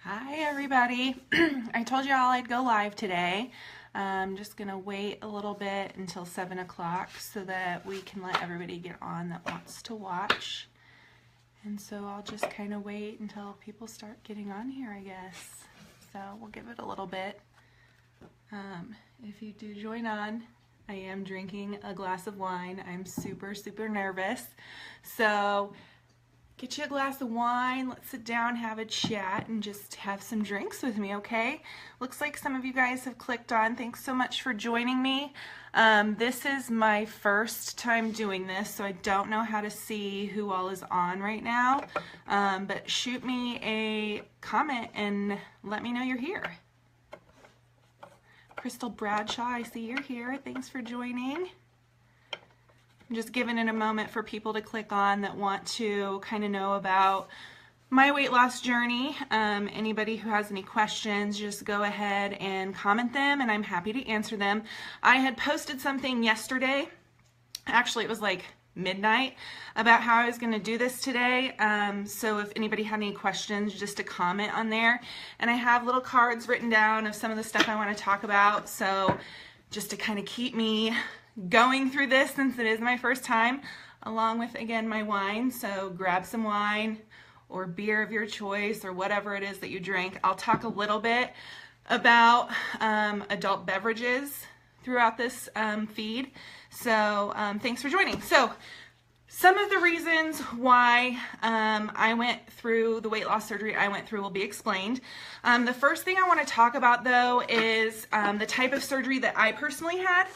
Hi everybody. I told you all I'd go live today. I'm just gonna wait a little bit until 7 o'clock so that we can let everybody get on that wants to watch. And so I'll just kind of wait until people start getting on here, I guess. So we'll give it a little bit. If you do join on, I am drinking a glass of wine. I'm super nervous. So get you a glass of wine, let's sit down, have a chat, and just have some drinks with me, okay? Looks like some of you guys have clicked on. Thanks so much for joining me. This is my first time doing this, so I don't know how to see who all is on right now. But shoot me a comment and let me know you're here. Crystal Bradshaw, I see you're here. Thanks for joining. I'm just giving it a moment for people to click on that want to kind of know about my weight loss journey. Anybody who has any questions, just go ahead and comment them and I'm happy to answer them. I had posted something yesterday, actually it was like midnight, about how I was going to do this today. So if anybody had any questions, just a comment on there. And I have little cards written down of some of the stuff I want to talk about. So just to kind of keep me going through this since it is my first time, along with, again, my wine. So grab some wine or beer of your choice or whatever it is that you drink. I'll talk a little bit about adult beverages throughout this feed. So thanks for joining. So some of the reasons why I went through the weight loss surgery I went through will be explained. The first thing I want to talk about, though, is the type of surgery that I personally had.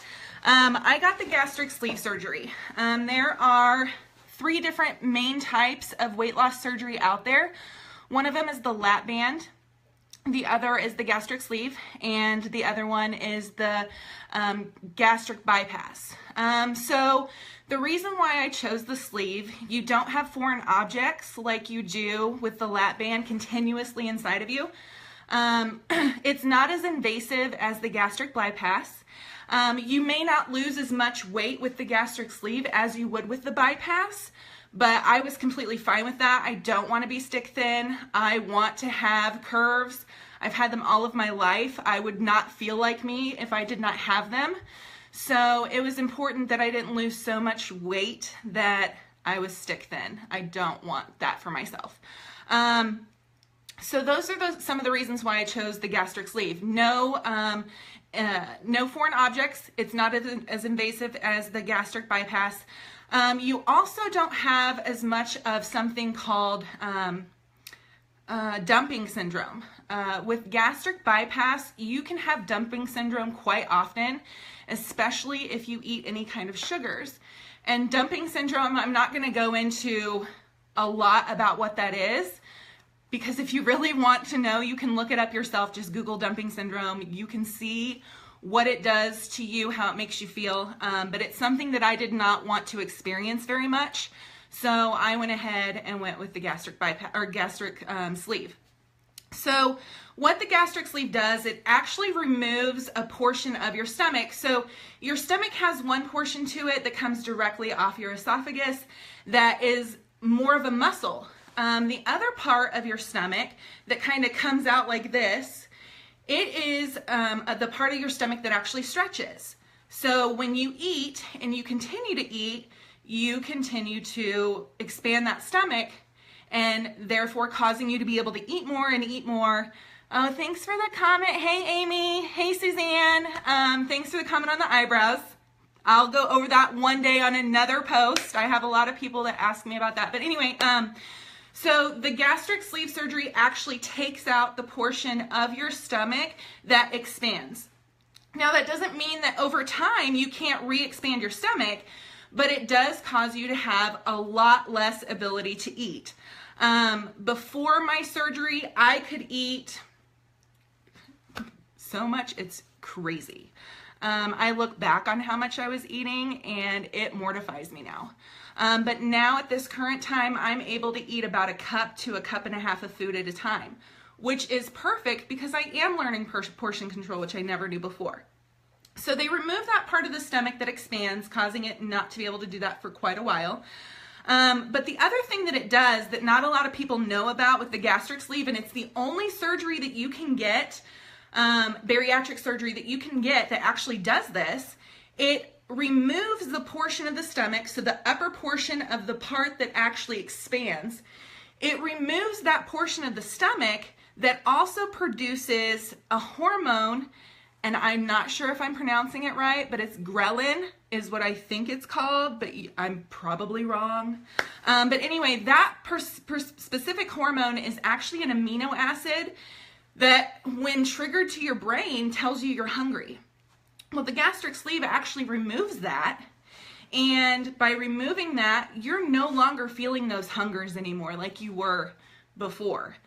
I got the gastric sleeve surgery. There are 3 different main types of weight loss surgery out there. One of them is the lap band, the other is the gastric sleeve, and the other one is the gastric bypass. So the reason why I chose the sleeve, you don't have foreign objects like you do with the lap band continuously inside of you. It's not as invasive as the gastric bypass. You may not lose as much weight with the gastric sleeve as you would with the bypass, but I was completely fine with that. I don't want to be stick thin. I want to have curves. I've had them all of my life. I would not feel like me if I did not have them. So it was important that I didn't lose so much weight that I was stick thin. I don't want that for myself. So those are some of the reasons why I chose the gastric sleeve. No foreign objects. It's not as invasive as the gastric bypass. You also don't have as much of something called dumping syndrome. With gastric bypass, you can have dumping syndrome quite often, especially if you eat any kind of sugars. And dumping syndrome, I'm not going to go into a lot about what that is, because if you really want to know, you can look it up yourself. Just Google dumping syndrome. You can see what it does to you, how it makes you feel. But it's something that I did not want to experience very much. So I went ahead and went with the gastric bypass or gastric sleeve. So what the gastric sleeve does, it actually removes a portion of your stomach. So your stomach has one portion to it that comes directly off your esophagus that is more of a muscle. The other part of your stomach that kind of comes out like this, it is the part of your stomach that actually stretches. So when you eat and you continue to eat, you continue to expand that stomach and therefore causing you to be able to eat more and eat more. Oh, thanks for the comment. Hey, Amy. Hey, Suzanne. Thanks for the comment on the eyebrows. I'll go over that one day on another post. I have a lot of people that ask me about that. But anyway, so the gastric sleeve surgery actually takes out the portion of your stomach that expands. Now, that doesn't mean that over time you can't re-expand your stomach, but it does cause you to have a lot less ability to eat. Before my surgery, I could eat so much, it's crazy. I look back on how much I was eating and it mortifies me now. But now at this current time, I'm able to eat about a cup to a cup and a half of food at a time, which is perfect because I am learning portion control, which I never knew before. So they remove that part of the stomach that expands, causing it not to be able to do that for quite a while. But the other thing that it does that not a lot of people know about with the gastric sleeve, and it's the only surgery that you can get, bariatric surgery that you can get that actually does this, it removes the portion of the stomach, so the upper portion of the part that actually expands. It removes that portion of the stomach that also produces a hormone, and I'm not sure if I'm pronouncing it right, but it's ghrelin is what I think it's called, but I'm probably wrong. But anyway, that specific hormone is actually an amino acid that when triggered to your brain tells you you're hungry. Well, the gastric sleeve actually removes that, and by removing that, you're no longer feeling those hungers anymore like you were before.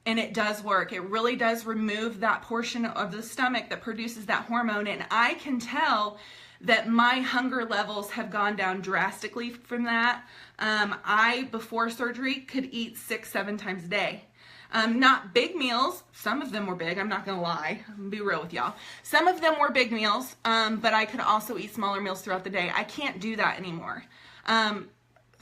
And it does work. It really does remove that portion of the stomach that produces that hormone, and I can tell that my hunger levels have gone down drastically from that. I, before surgery, could eat 6-7 times a day. Not big meals. Some of them were big, I'm not gonna lie. I'm gonna be real with y'all. Some of them were big meals, but I could also eat smaller meals throughout the day. I can't do that anymore.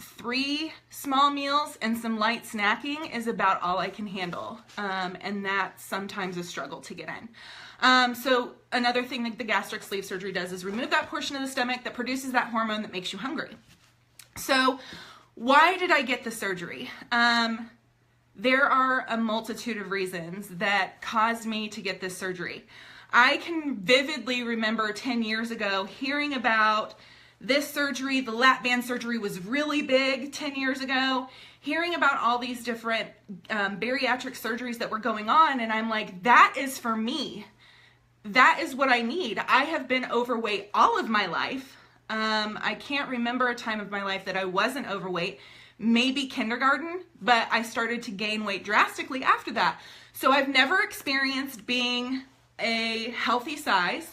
3 small meals and some light snacking is about all I can handle, and that's sometimes a struggle to get in. So another thing that the gastric sleeve surgery does is remove that portion of the stomach that produces that hormone that makes you hungry. So why did I get the surgery? There are a multitude of reasons that caused me to get this surgery. I can vividly remember 10 years ago hearing about this surgery. The lap band surgery was really big 10 years ago, hearing about all these different bariatric surgeries that were going on, and I'm like, that is for me. That is what I need. I have been overweight all of my life. I can't remember a time of my life that I wasn't overweight. Maybe kindergarten, but I started to gain weight drastically after that. So I've never experienced being a healthy size.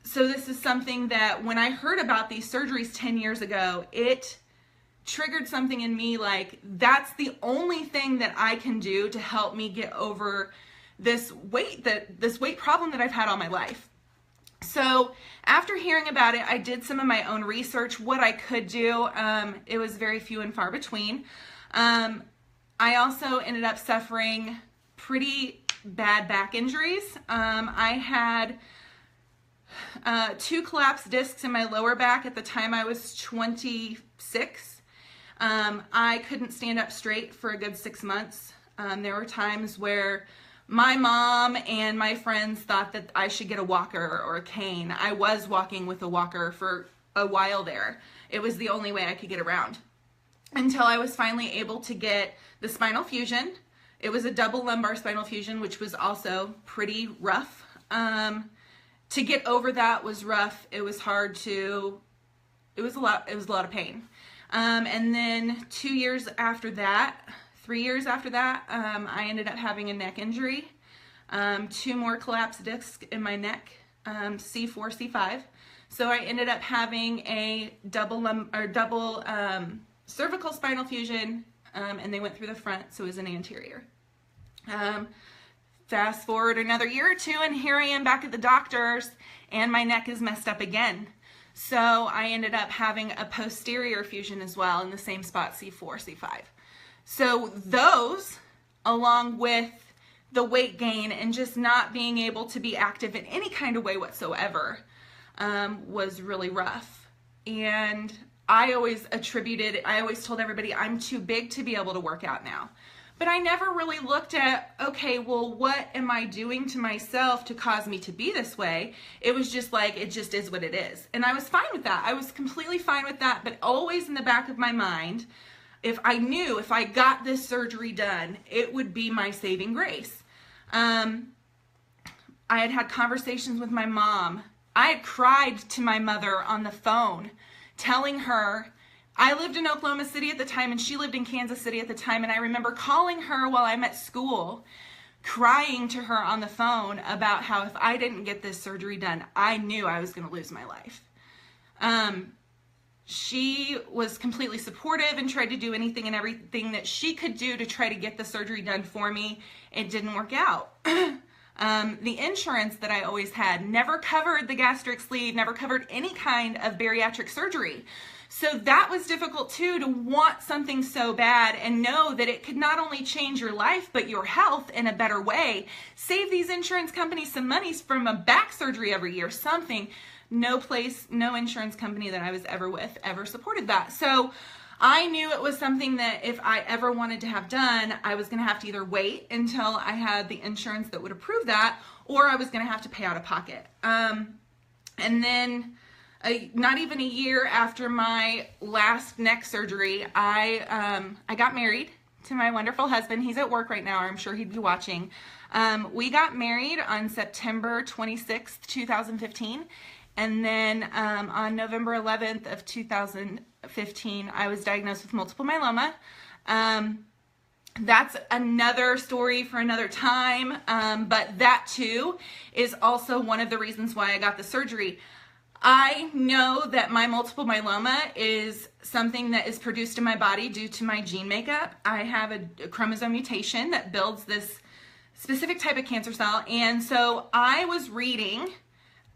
So this is something that when I heard about these surgeries 10 years ago, it triggered something in me like, that's the only thing that I can do to help me get over this weight problem that I've had all my life. So after hearing about it, I did some of my own research, what I could do. It was very few and far between. I also ended up suffering pretty bad back injuries. I had 2 collapsed discs in my lower back at the time I was 26. I couldn't stand up straight for a good 6 months. There were times where my mom and my friends thought that I should get a walker or a cane. I was walking with a walker for a while there. It was the only way I could get around until I was finally able to get the spinal fusion. It was a double lumbar spinal fusion, which was also pretty rough. To get over that was rough. It was hard to, it was a lot of pain. And then 2 years after that, 3 years after that, I ended up having a neck injury, 2 more collapsed discs in my neck, C4, C5. So I ended up having a double cervical spinal fusion, and they went through the front, so it was an anterior. Fast forward another year or 2, and here I am back at the doctor's, and my neck is messed up again. So I ended up having a posterior fusion as well in the same spot, C4, C5. So those, along with the weight gain and just not being able to be active in any kind of way whatsoever, was really rough. And I always told everybody I'm too big to be able to work out now. But I never really looked at, okay, well, what am I doing to myself to cause me to be this way? It was just like, it just is what it is. And I was fine with that. I was completely fine with that, but always in the back of my mind, if I knew if I got this surgery done, it would be my saving grace. I had had conversations with my mom. I had cried to my mother on the phone, telling her, I lived in Oklahoma City at the time and she lived in Kansas City at the time, and I remember calling her while I'm at school, crying to her on the phone about how if I didn't get this surgery done, I knew I was going to lose my life. She was completely supportive and tried to do anything and everything that she could do to try to get the surgery done for me. It didn't work out. The insurance that I always had never covered the gastric sleeve, never covered any kind of bariatric surgery. So that was difficult too, to want something so bad and know that it could not only change your life, but your health in a better way. Save these insurance companies some money from a back surgery every year, something. No insurance company that I was ever with ever supported that. So I knew it was something that if I ever wanted to have done, I was going to have to either wait until I had the insurance that would approve that, or I was going to have to pay out of pocket. And then not even a year after my last neck surgery, I got married to my wonderful husband. He's at work right now, or I'm sure he'd be watching. We got married on September 26th, 2015. And then on November 11th of 2015, I was diagnosed with multiple myeloma. That's another story for another time, but that too is also one of the reasons why I got the surgery. I know that my multiple myeloma is something that is produced in my body due to my gene makeup. I have a chromosome mutation that builds this specific type of cancer cell, and so I was reading,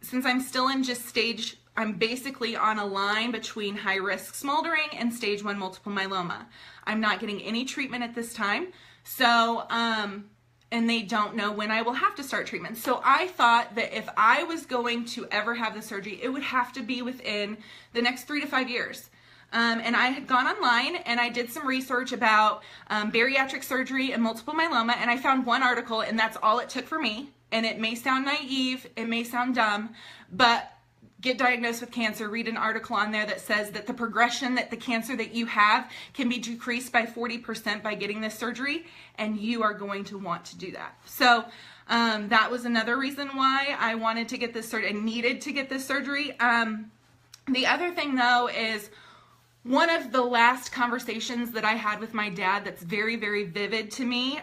since I'm still in just stage, I'm basically on a line between high risk smoldering and stage 1 multiple myeloma. I'm not getting any treatment at this time. So, and they don't know when I will have to start treatment. So I thought that if I was going to ever have the surgery, it would have to be within the next 3 to 5 years. And I had gone online and I did some research about bariatric surgery and multiple myeloma, and I found one article, and that's all it took for me. And it may sound naive, it may sound dumb, but get diagnosed with cancer, read an article on there that says that the progression that the cancer that you have can be decreased by 40% by getting this surgery, and you are going to want to do that. So that was another reason why I wanted to get this surgery. I needed to get this surgery. The other thing though is, one of the last conversations that I had with my dad that's very, very vivid to me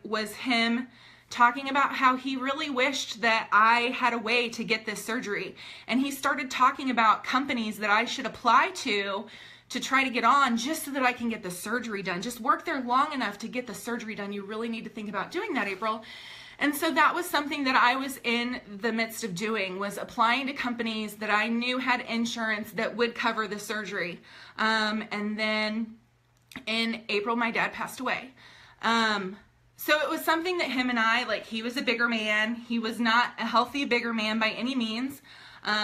was him talking about how he really wished that I had a way to get this surgery. And he started talking about companies that I should apply to try to get on, just so that I can get the surgery done. Just work there long enough to get the surgery done. You really need to think about doing that, April. And so that was something that I was in the midst of doing, was applying to companies that I knew had insurance that would cover the surgery. And then in April, my dad passed away. So it was something that him and I, like, he was a bigger man. He was not a healthy, bigger man by any means.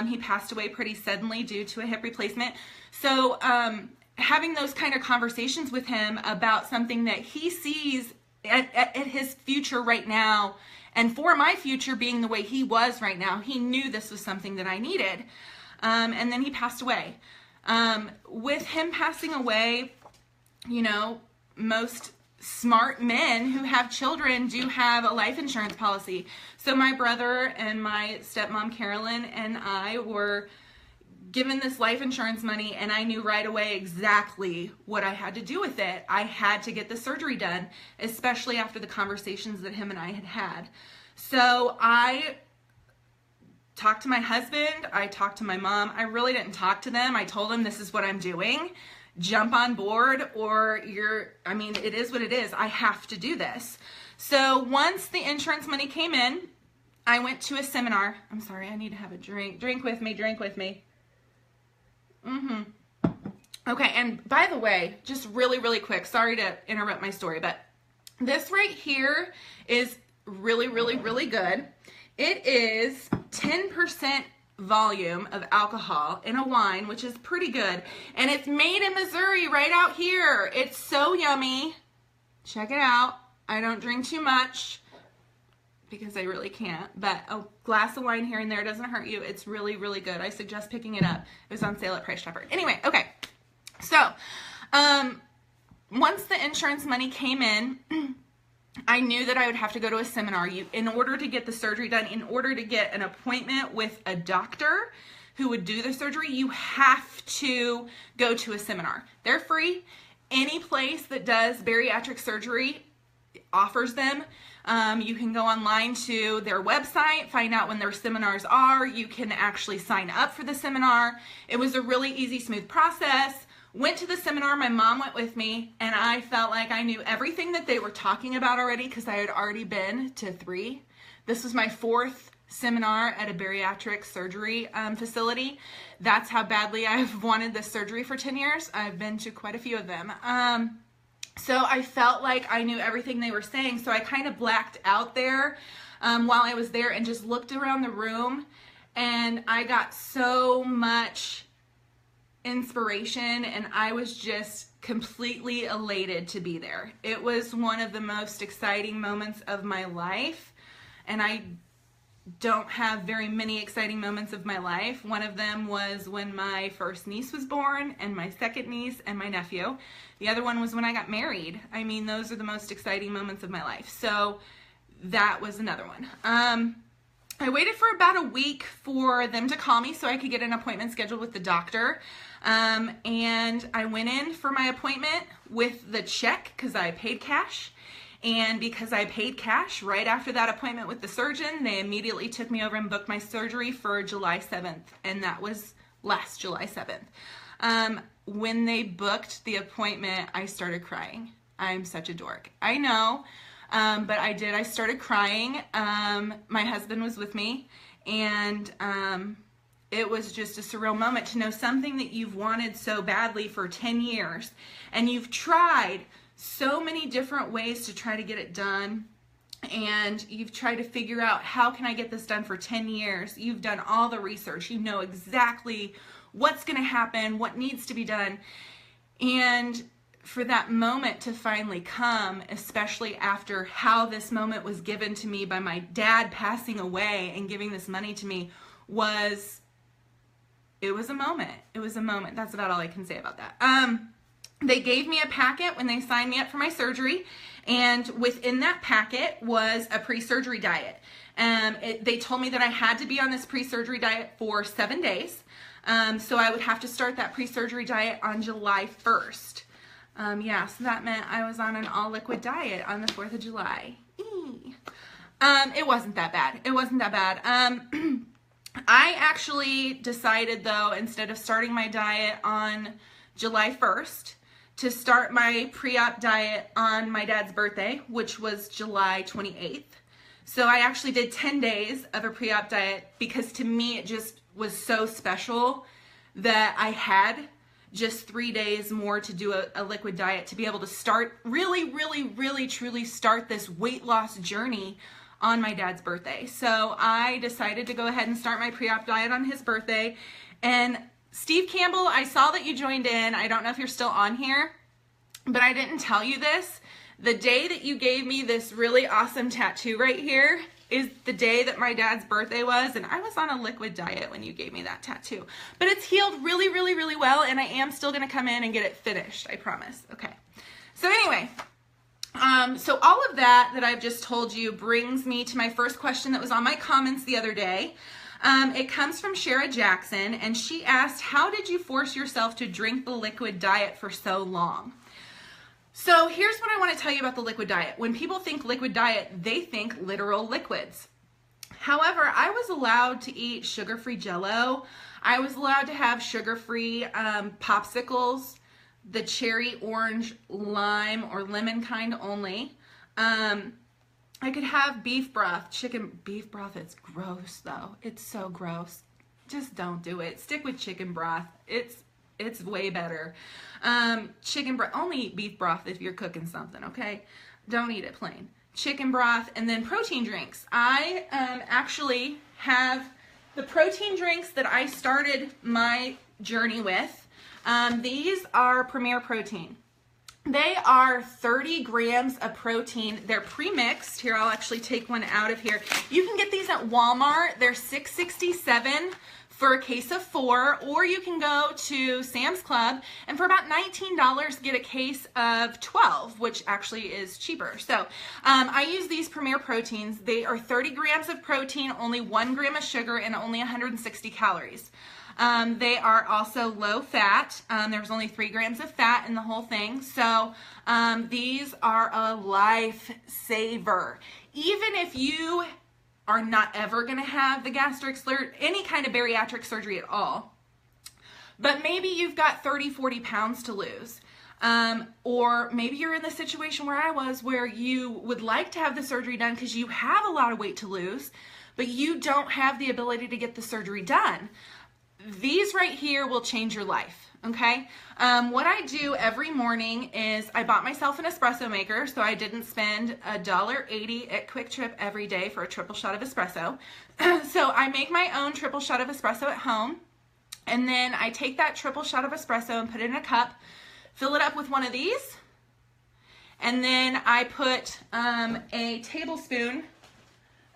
He passed away pretty suddenly due to a hip replacement. So having those kind of conversations with him about something that he sees at his future right now, and for my future being the way he was right now, he knew this was something that I needed. And then he passed away. With him passing away, you know, most smart men who have children do have a life insurance policy. So my brother and my stepmom Carolyn and I were given this life insurance money, and I knew right away exactly what I had to do with it. I had to get the surgery done, especially after the conversations that him and I had had. So I talked to my husband, I talked to my mom. I really didn't talk to them. I told them, this is what I'm doing. Jump on board, or it is what it is. I have to do this. So once the insurance money came in, I went to a seminar. I'm sorry, I need to have a drink. Drink with me. Okay, and by the way, just really, really quick, sorry to interrupt my story, but this right here is really, really, really good. It is 10% volume of alcohol in a wine, which is pretty good. And it's made in Missouri right out here. It's so yummy. Check it out. I don't drink too much because I really can't, but a glass of wine here and there doesn't hurt you. It's really, really good. I suggest picking it up. It was on sale at Price Chopper. Anyway, okay. So, once the insurance money came in, I knew that I would have to go to a seminar. In order to get the surgery done, in order to get an appointment with a doctor who would do the surgery, you have to go to a seminar. They're free. Any place that does bariatric surgery offers them. You can go online to their website, find out when their seminars are. You can actually sign up for the seminar. It was a really easy, smooth process. Went to the seminar, my mom went with me, and I felt like I knew everything that they were talking about already because I had already been to 3. This was my 4th seminar at a bariatric surgery facility. That's how badly I've wanted this surgery for 10 years. I've been to quite a few of them. So I felt like I knew everything they were saying, so I kind of blacked out there while I was there and just looked around the room, and I got so much inspiration, and I was just completely elated to be there. It was one of the most exciting moments of my life, and I don't have very many exciting moments of my life. One of them was when my first niece was born, and my second niece and my nephew. The other one was when I got married. I mean, those are the most exciting moments of my life. So that was another one. I waited for about a week for them to call me so I could get an appointment scheduled with the doctor. And I went in for my appointment with the check because I paid cash. And because I paid cash right after that appointment with the surgeon, they immediately took me over and booked my surgery for July 7th. And that was last July 7th. When they booked the appointment, I started crying. I'm such a dork. I know. But I did. I started crying. My husband was with me, and it was just a surreal moment to know something that you've wanted so badly for 10 years, and you've tried so many different ways to try to get it done, and you've tried to figure out, how can I get this done for 10 years? You've done all the research. You know exactly what's going to happen, what needs to be done, and for that moment to finally come, especially after how this moment was given to me by my dad passing away and giving this money to me, it was a moment. It was a moment. That's about all I can say about that. They gave me a packet when they signed me up for my surgery, and within that packet was a pre-surgery diet. They told me that I had to be on this pre-surgery diet for 7 days, so I would have to start that pre-surgery diet on July 1st. So that meant I was on an all-liquid diet on the 4th of July. It wasn't that bad. It wasn't that bad. I actually decided, though, instead of starting my diet on July 1st, to start my pre-op diet on my dad's birthday, which was July 28th. So I actually did 10 days of a pre-op diet because to me it just was so special that I had just 3 days more to do a liquid diet to be able to start, really, truly start this weight loss journey on my dad's birthday. So I decided to go ahead and start my pre-op diet on his birthday. And Steve Campbell, I saw that you joined in. I don't know if you're still on here, but I didn't tell you this. The day that you gave me this really awesome tattoo right here is the day that my dad's birthday was, and I was on a liquid diet when you gave me that tattoo. But it's healed really well, and I am still gonna come in and get it finished, I promise. Okay. So anyway, so all of that I've just told you brings me to my first question that was on my comments the other day. It comes from Shara Jackson, and she asked, how did you force yourself to drink the liquid diet for so long? So here's what I want to tell you about the liquid diet. When people think liquid diet, they think literal liquids. However, I was allowed to eat sugar-free Jello. I was allowed to have sugar-free popsicles, the cherry, orange, lime, or lemon kind only. I could have beef broth, beef broth. It's gross though. It's so gross. Just don't do it. Stick with chicken broth. It's way better. Chicken broth, only eat beef broth if you're cooking something, okay? Don't eat it plain. Chicken broth, and then protein drinks. I actually have the protein drinks that I started my journey with. These are Premier Protein. They are 30 grams of protein. They're pre-mixed. Here, I'll actually take one out of here. You can get these at Walmart. They're $6.67 for a case of 4, or you can go to Sam's Club and for about $19 get a case of 12, which actually is cheaper. So I use these Premier Proteins. They are 30 grams of protein, only 1 gram of sugar, and only 160 calories. They are also low fat. There's only 3 grams of fat in the whole thing. So these are a lifesaver. Even if you are not ever going to have the gastric surgery, any kind of bariatric surgery at all, but maybe you've got 30, 40 pounds to lose. Or maybe you're in the situation where I was, where you would like to have the surgery done because you have a lot of weight to lose, but you don't have the ability to get the surgery done. These right here will change your life, okay? What I do every morning is I bought myself an espresso maker, so I didn't spend $1.80 at Quick Trip every day for a triple shot of espresso. So I make my own triple shot of espresso at home, and then I take that triple shot of espresso and put it in a cup, fill it up with one of these, and then I put a tablespoon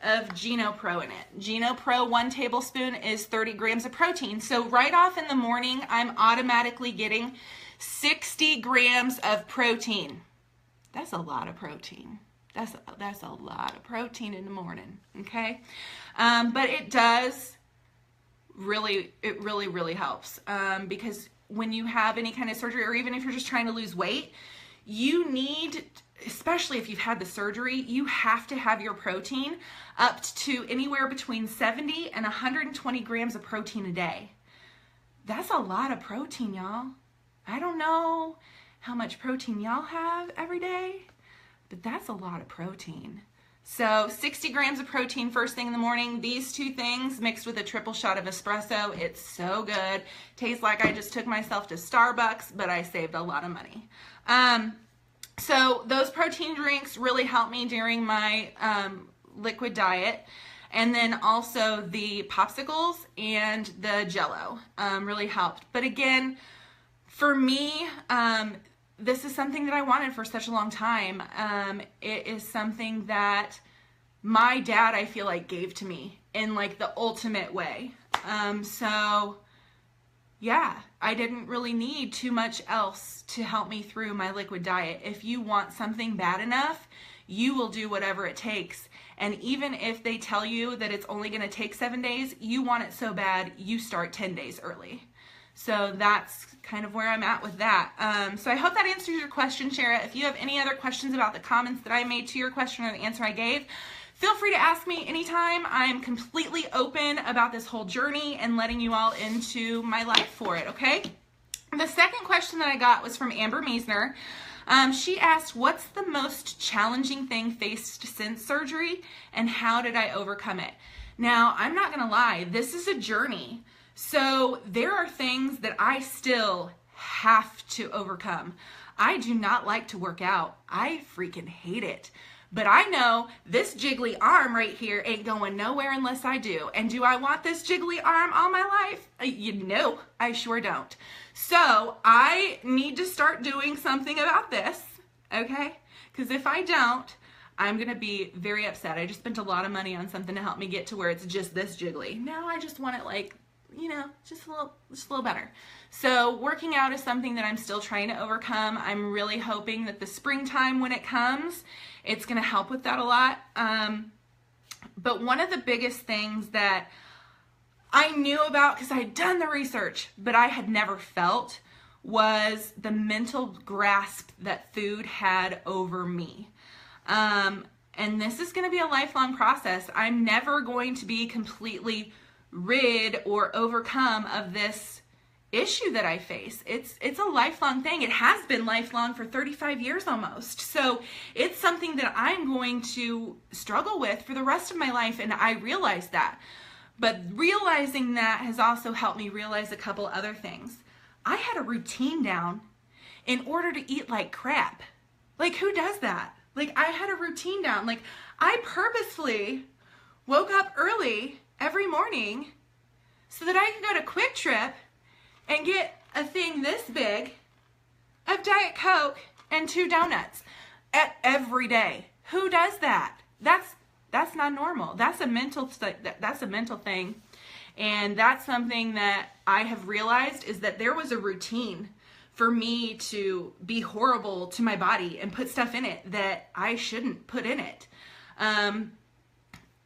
of GenoPro in it. GenoPro, 1 tablespoon is 30 grams of protein. So right off in the morning, I'm automatically getting 60 grams of protein. That's a lot of protein. That's a lot of protein in the morning, okay? But it does really helps because when you have any kind of surgery, or even if you're just trying to lose weight, you need, especially if you've had the surgery, you have to have your protein up to anywhere between 70 and 120 grams of protein a day. That's a lot of protein, y'all. I don't know how much protein y'all have every day, but that's a lot of protein. So 60 grams of protein first thing in the morning. These two things mixed with a triple shot of espresso. It's so good. Tastes like I just took myself to Starbucks, but I saved a lot of money. So those protein drinks really help me during my liquid diet. And then also the popsicles and the Jello really helped. But again, for me, this is something that I wanted for such a long time. It is something that my dad, I feel like, gave to me in like the ultimate way. So yeah, I didn't really need too much else to help me through my liquid diet. If you want something bad enough, you will do whatever it takes. And even if they tell you that it's only going to take 7 days, you want it so bad, you start 10 days early. So that's kind of where I'm at with that. So I hope that answers your question, Shara. If you have any other questions about the comments that I made to your question or the answer I gave, feel free to ask me anytime. I'm completely open about this whole journey and letting you all into my life for it, okay? The second question that I got was from Amber Meisner. She asked, what's the most challenging thing faced since surgery and how did I overcome it? Now, I'm not gonna lie, this is a journey. So there are things that I still have to overcome. I do not like to work out. I freaking hate it. But I know this jiggly arm right here ain't going nowhere unless I do. And do I want this jiggly arm all my life? You know, I sure don't. So I need to start doing something about this, okay? Because if I don't, I'm gonna be very upset. I just spent a lot of money on something to help me get to where it's just this jiggly. Now I just want it like, you know, just a little better. So working out is something that I'm still trying to overcome. I'm really hoping that the springtime when it comes, it's gonna help with that a lot. But one of the biggest things that I knew about, because I had done the research, but I had never felt, was the mental grasp that food had over me. And this is gonna be a lifelong process. I'm never going to be completely rid or overcome of this issue that I face. It's a lifelong thing. It has been lifelong for 35 years almost. So it's something that I'm going to struggle with for the rest of my life, and I realize that. But realizing that has also helped me realize a couple other things. I had a routine down in order to eat like crap. Like, who does that? Like, I had a routine down. Like, I purposefully woke up early every morning so that I could go to Quick Trip and get a thing this big of Diet Coke and 2 donuts every day. Who does that? That's not normal. That's a mental thing. And that's something that I have realized, is that there was a routine for me to be horrible to my body and put stuff in it that I shouldn't put in it.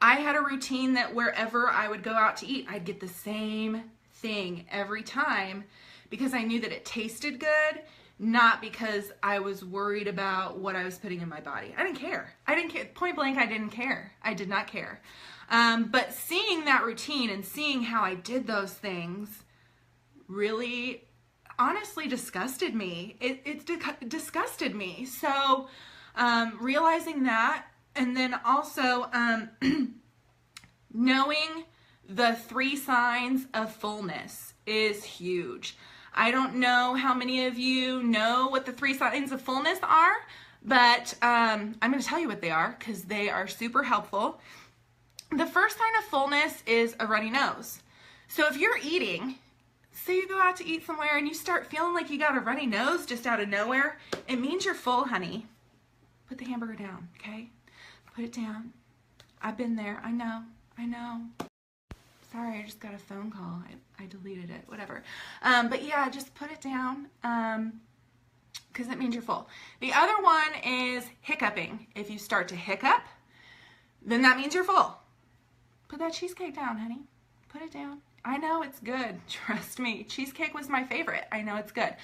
I had a routine that wherever I would go out to eat, I'd get the same thing every time because I knew that it tasted good, not because I was worried about what I was putting in my body. I didn't care. Point blank, I didn't care. I did not care. But seeing that routine and seeing how I did those things really honestly disgusted me. It disgusted me. So realizing that, and then also knowing the 3 signs of fullness is huge. I don't know how many of you know what the 3 signs of fullness are, but I'm going to tell you what they are because they are super helpful. The first sign of fullness is a runny nose. So if you're eating, say you go out to eat somewhere and you start feeling like you got a runny nose just out of nowhere, it means you're full, honey. Put the hamburger down, okay? Put it down. I've been there. I know. Sorry, I just got a phone call. I deleted it, whatever. But yeah, just put it down because it means you're full. The other one is hiccuping. If you start to hiccup, then that means you're full. Put that cheesecake down, honey. Put it down. I know it's good. Trust me. Cheesecake was my favorite. I know it's good.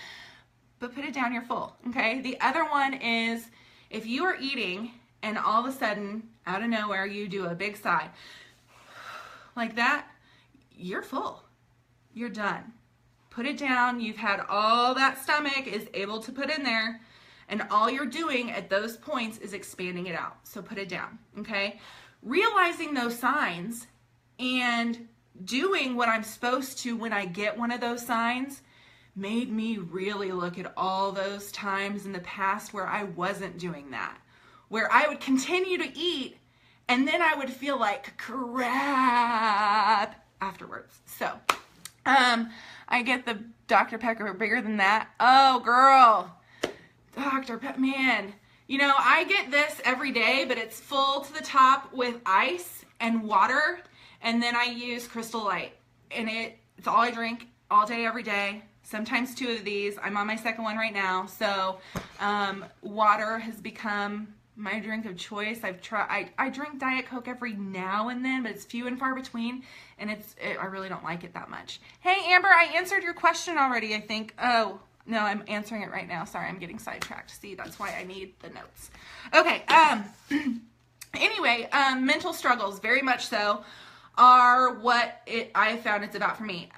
But put it down, you're full, okay? The other one is if you are eating and all of a sudden, out of nowhere, you do a big sigh like that, you're full. You're done. Put it down. You've had all that stomach is able to put in there, and all you're doing at those points is expanding it out. So put it down, okay? Realizing those signs and doing what I'm supposed to when I get one of those signs made me really look at all those times in the past where I wasn't doing that, where I would continue to eat and then I would feel like crap afterwards. So, I get the Dr. Pepper bigger than that. Oh, girl. Dr. Pepper, man. You know, I get this every day, but it's full to the top with ice and water, and then I use Crystal Light. And it's all I drink all day, every day. Sometimes 2 of these. I'm on my 2nd one right now. So, water has become my drink of choice. I drink Diet Coke every now and then, but it's few and far between, and I really don't like it that much. Hey, Amber, I answered your question already, I think. Oh, no, I'm answering it right now. Sorry, I'm getting sidetracked. See, that's why I need the notes. Okay, anyway, mental struggles, very much so, are what I found it's about for me.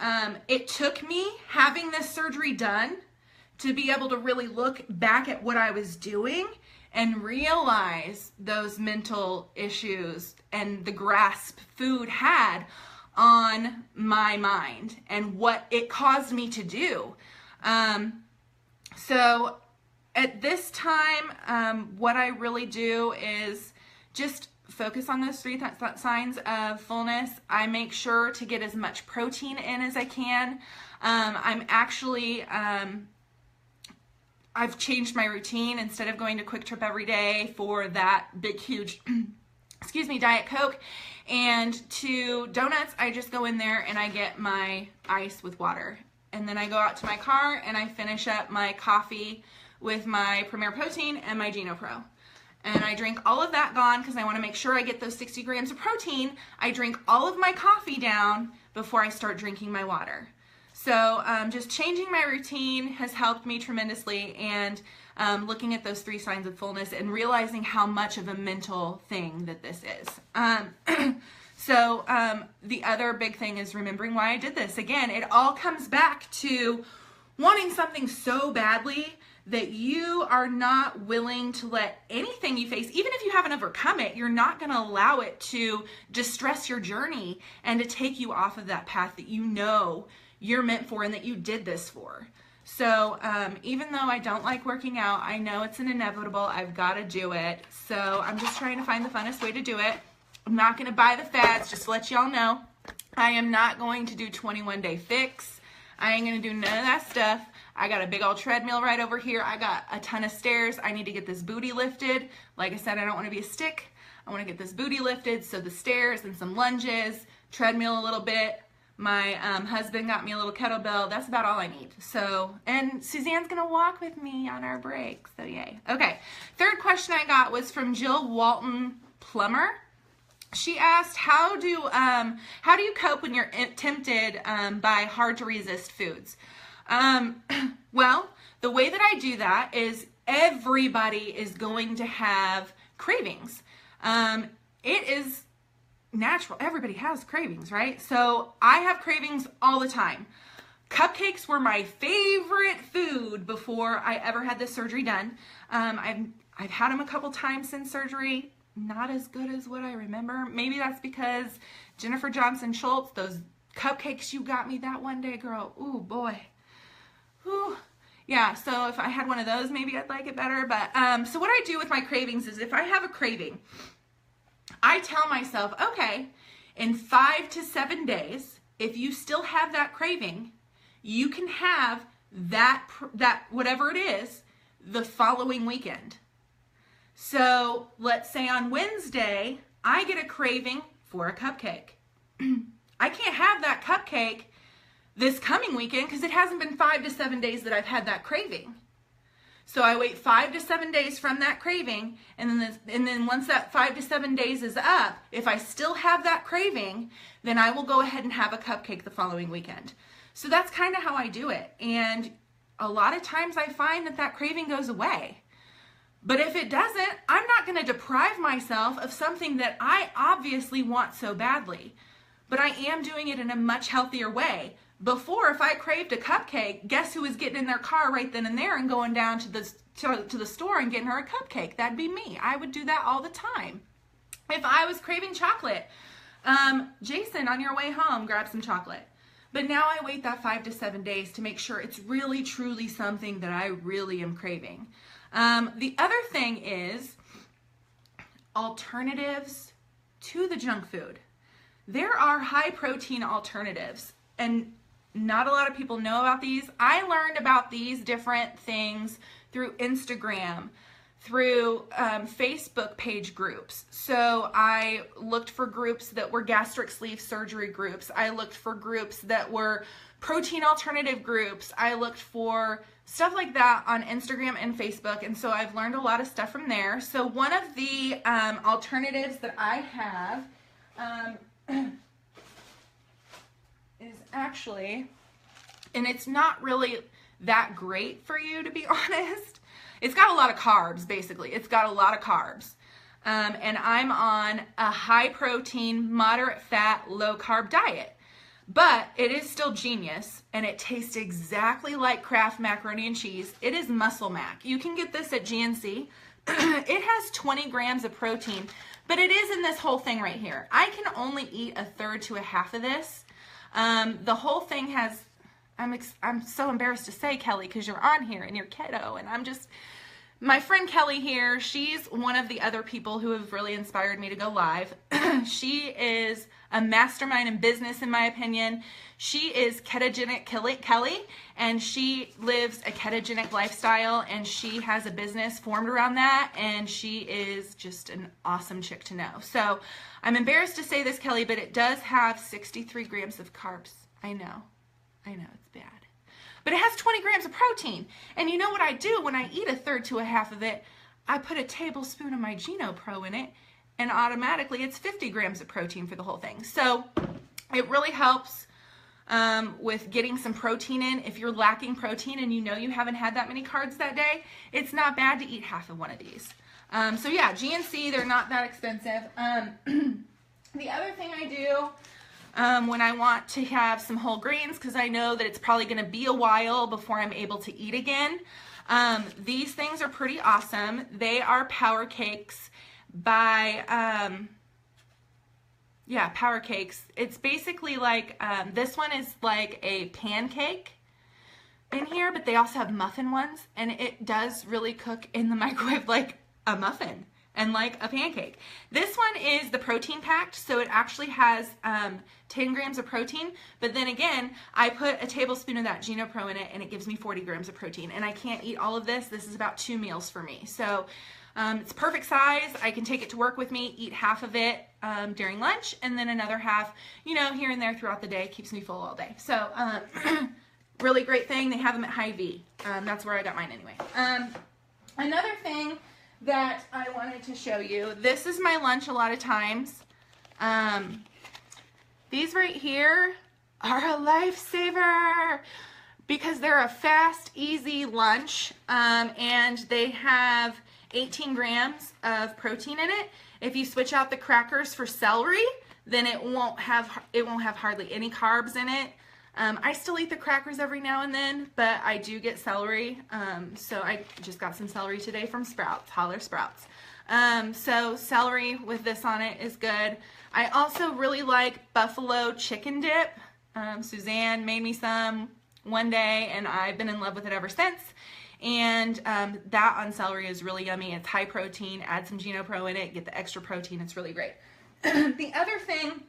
It took me having this surgery done to be able to really look back at what I was doing and realize those mental issues and the grasp food had on my mind and what it caused me to do. So at this time, what I really do is just focus on those 3 signs of fullness. I make sure to get as much protein in as I can. I'm actually... I've changed my routine. Instead of going to Quick Trip every day for that big, huge, excuse me, Diet Coke and to donuts, I just go in there and I get my ice with water. And then I go out to my car and I finish up my coffee with my Premier Protein and my Geno Pro. And I drink all of that gone because I want to make sure I get those 60 grams of protein. I drink all of my coffee down before I start drinking my water. So just changing my routine has helped me tremendously, and looking at those 3 signs of fullness and realizing how much of a mental thing that this is. So the other big thing is remembering why I did this. Again, it all comes back to wanting something so badly that you are not willing to let anything you face, even if you haven't overcome it, you're not going to allow it to distress your journey and to take you off of that path that you know you're meant for and that you did this for. So even though I don't like working out, I know it's an inevitable. I've got to do it. So I'm just trying to find the funnest way to do it. I'm not going to buy the fads, just to let y'all know. I am not going to do 21-day fix. I ain't going to do none of that stuff. I got a big old treadmill right over here. I got a ton of stairs. I need to get this booty lifted. Like I said, I don't want to be a stick. I want to get this booty lifted. So the stairs and some lunges, treadmill a little bit. My husband got me a little kettlebell. That's about all I need. So, and Suzanne's going to walk with me on our break. So yay. Okay. 3rd question I got was from Jill Walton Plummer. She asked, how do you cope when you're tempted by hard to resist foods? Well, the way that I do that is everybody is going to have cravings. It is natural. Everybody has cravings, right? So I have cravings all the time. Cupcakes were my favorite food before I ever had this surgery done. I've had them a couple times since surgery. Not as good as what I remember. Maybe that's because Jennifer Johnson Schultz, those cupcakes you got me that one day, girl. Ooh, boy. Ooh. Yeah, so if I had one of those, maybe I'd like it better. But so what I do with my cravings is if I have a craving, I tell myself, okay, in 5 to 7 days, if you still have that craving, you can have that whatever it is the following weekend. So let's say on Wednesday, I get a craving for a cupcake. I can't have that cupcake this coming weekend because it hasn't been 5 to 7 days that I've had that craving. So I wait 5 to 7 days from that craving, and then once that 5 to 7 days is up, if I still have that craving, then I will go ahead and have a cupcake the following weekend. So that's kind of how I do it. And a lot of times I find that craving goes away. But if it doesn't, I'm not going to deprive myself of something that I obviously want so badly. But I am doing it in a much healthier way. Before, if I craved a cupcake, guess who was getting in their car right then and there and going down to the store and getting her a cupcake? That'd be me. I would do that all the time. If I was craving chocolate, Jason, on your way home, grab some chocolate. But now I wait that 5 to 7 days to make sure it's really, truly something that I really am craving. The other thing is alternatives to the junk food. There are high protein alternatives, and not a lot of people know about these. I learned about these different things through Instagram, through Facebook page groups. So I looked for groups that were gastric sleeve surgery groups. I looked for groups that were protein alternative groups. I looked for stuff like that on Instagram and Facebook, and so I've learned a lot of stuff from there. So one of the alternatives that I have is actually, and it's not really that great for you, to be honest. It's got a lot of carbs, basically. It's got a lot of carbs. And I'm on a high protein, moderate fat, low carb diet. But it is still genius, and it tastes exactly like Kraft macaroni and cheese. It is Muscle Mac. You can get this at GNC. It has 20 grams of protein, but it is in this whole thing right here. I can only eat a third to a half of this. The whole thing has, I'm so embarrassed to say, Kelly, because you're on here and you're keto, and my friend Kelly here, she's one of the other people who have really inspired me to go live. She is a mastermind in business, in my opinion. She is ketogenic Kelly, and she lives a ketogenic lifestyle, and she has a business formed around that, and she is just an awesome chick to know. So I'm embarrassed to say this, Kelly, but it does have 63 grams of carbs. I know, it's bad. But it has 20 grams of protein. And you know what I do when I eat a third to a half of it? I put a tablespoon of my Geno Pro in it, and automatically it's 50 grams of protein for the whole thing. So it really helps with getting some protein in. If you're lacking protein and you know you haven't had that many carbs that day, it's not bad to eat half of one of these. So yeah, GNC, they're not that expensive. The other thing I do when I want to have some whole grains, because I know that it's probably going to be a while before I'm able to eat again. These things are pretty awesome. They are Power Cakes by, Power Cakes. It's basically like, this one is like a pancake in here, but they also have muffin ones, and it does really cook in the microwave like a muffin and like a pancake. This one is the protein packed, so it actually has 10 grams of protein, but then again, I put a tablespoon of that Geno Pro in it, and it gives me 40 grams of protein, and I can't eat all of this. This is about 2 meals for me. So it's perfect size. I can take it to work with me, eat half of it during lunch, and then another half, here and there throughout the day. Keeps me full all day. So really great thing. They have them at Hy-Vee. That's where I got mine anyway. Another thing that I wanted to show you, this is my lunch a lot of times. These right here are a lifesaver because they're a fast, easy lunch, and they have 18 grams of protein in it. If you switch out the crackers for celery, then it won't have hardly any carbs in it. I still eat the crackers every now and then, but I do get celery. So I just got some celery today from Sprouts, Holler Sprouts. So celery with this on it is good. I also really like buffalo chicken dip. Suzanne made me some one day and I've been in love with it ever since. And that on celery is really yummy. It's high protein. Add some GenoPro in it, get the extra protein. It's really great. The other thing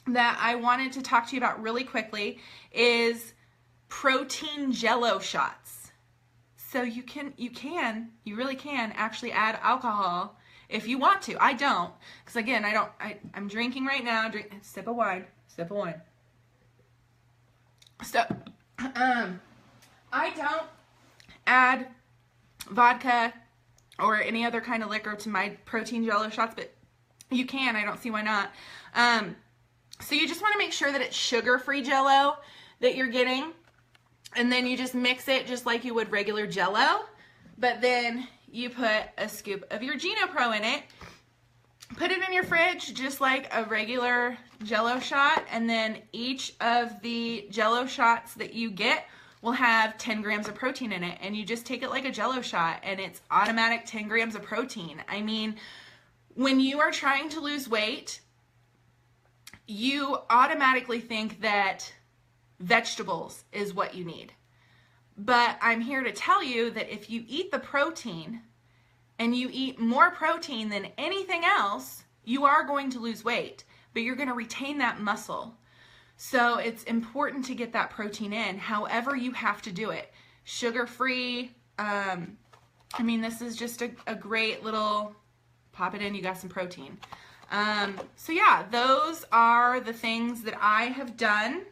that I wanted to talk to you about really quickly is protein Jello shots. So you really can actually add alcohol if you want to. I don't, because again, I'm drinking right now. Sip of wine. So, I don't add vodka or any other kind of liquor to my protein Jello shots, but you can. I don't see why not. So you just want to make sure that it's sugar-free Jello that you're getting, and then you just mix it just like you would regular Jello, but then you put a scoop of your GenoPro in it, put it in your fridge just like a regular Jello shot, and then each of the Jello shots that you get will have 10 grams of protein in it, and you just take it like a Jello shot, and it's automatic 10 grams of protein. I mean, when you are trying to lose weight, you automatically think that vegetables is what you need. But I'm here to tell you that if you eat the protein, and you eat more protein than anything else, you are going to lose weight, but you're going to retain that muscle. So it's important to get that protein in, however you have to do it. Sugar-free, I mean, this is just a great little, pop it in, you got some protein. So yeah, those are the things that I have done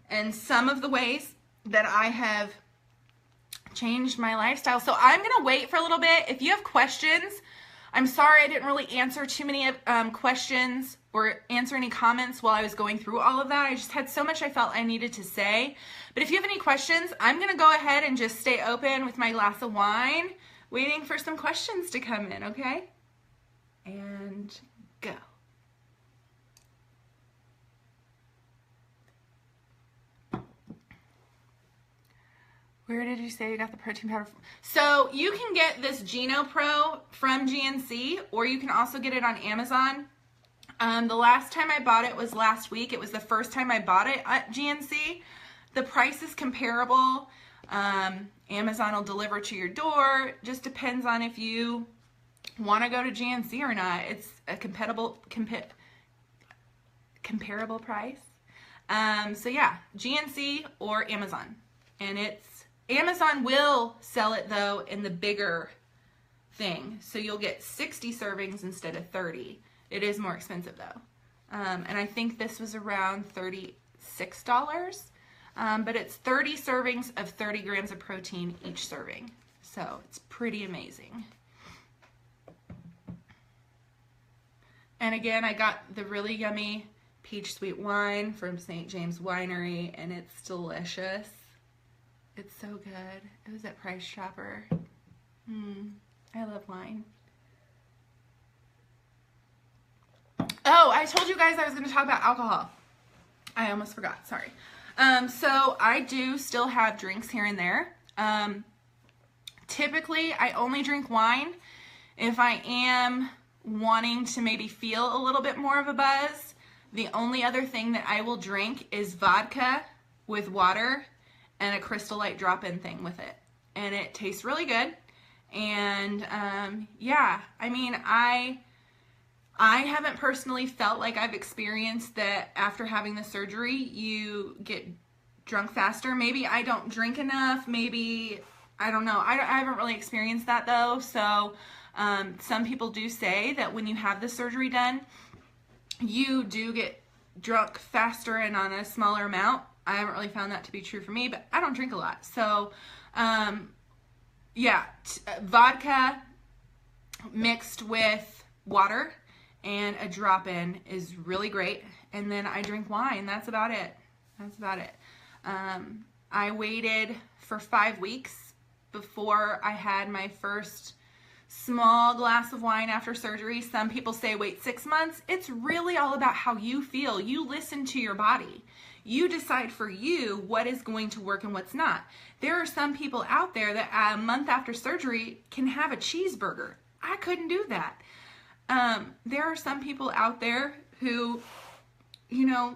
and some of the ways that I have changed my lifestyle. So I'm going to wait for a little bit. If you have questions, I'm sorry I didn't really answer too many questions or answer any comments while I was going through all of that. I just had so much I felt I needed to say. But if you have any questions, I'm going to go ahead and just stay open with my glass of wine, waiting for some questions to come in, okay? And go. Where did you say you got the protein powder from? So you can get this GenoPro from GNC, or you can also get it on Amazon. The last time I bought it was last week. It was the first time I bought it at GNC. The price is comparable. Amazon will deliver to your door. Just depends on if you want to go to GNC or not. It's a comparable price. So yeah, GNC or Amazon. And Amazon will sell it though in the bigger thing. So you'll get 60 servings instead of 30. It is more expensive though. And I think this was around $36. But it's 30 servings of 30 grams of protein each serving. So it's pretty amazing. And again, I got the really yummy peach sweet wine from St. James Winery, and it's delicious. It's so good. It was at Price Chopper. I love wine. Oh, I told you guys I was going to talk about alcohol. I almost forgot. Sorry. So I do still have drinks here and there. Typically, I only drink wine if I am wanting to maybe feel a little bit more of a buzz. The only other thing that I will drink is vodka with water and a Crystal Light drop-in thing with it. And it tastes really good. And yeah, I mean, I haven't personally felt like I've experienced that after having the surgery, you get drunk faster. Maybe I don't drink enough. Maybe, I don't know. I haven't really experienced that though. So some people do say that when you have the surgery done, you do get drunk faster and on a smaller amount. I haven't really found that to be true for me, but I don't drink a lot. So yeah, vodka mixed with water and a drop-in is really great. And then I drink wine. That's about it. That's about it. I waited for 5 weeks before I had my first small glass of wine after surgery. Some people say wait 6 months. It's really all about how you feel. You listen to your body. You decide for you what is going to work and what's not. There are some people out there that a month after surgery can have a cheeseburger. I couldn't do that. There are some people out there who, you know,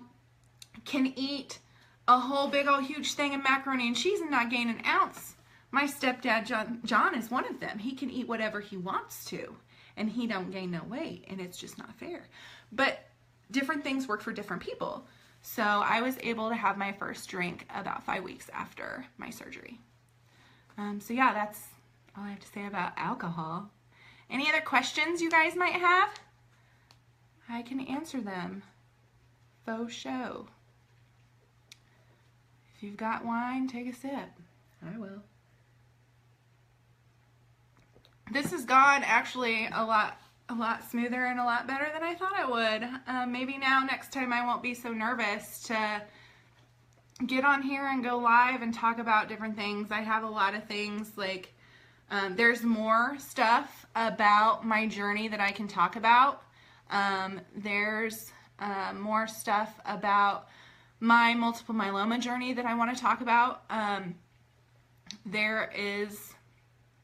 can eat a whole big old huge thing of macaroni and cheese and not gain an ounce. My stepdad, John, is one of them. He can eat whatever he wants to, and he don't gain no weight, and it's just not fair. But different things work for different people. So I was able to have my first drink about 5 weeks after my surgery. So yeah, that's all I have to say about alcohol. Any other questions you guys might have? I can answer them. Faux show. If you've got wine, take a sip. I will. This has gone actually a lot smoother and a lot better than I thought it would. Maybe now next time I won't be so nervous to get on here and go live and talk about different things. I have a lot of things like there's more stuff about my journey that I can talk about. There's more stuff about my multiple myeloma journey that I want to talk about. There is,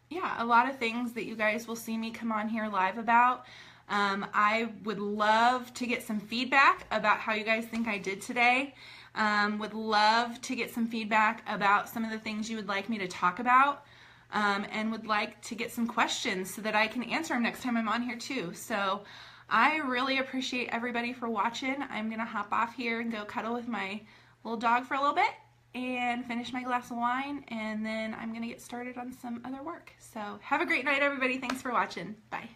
yeah, a lot of things that you guys will see me come on here live about. I would love to get some feedback about how you guys think I did today. Would love to get some feedback about some of the things you would like me to talk about. And would like to get some questions so that I can answer them next time I'm on here too. So I really appreciate everybody for watching. I'm going to hop off here and go cuddle with my little dog for a little bit and finish my glass of wine, and then I'm going to get started on some other work. So have a great night, everybody. Thanks for watching. Bye.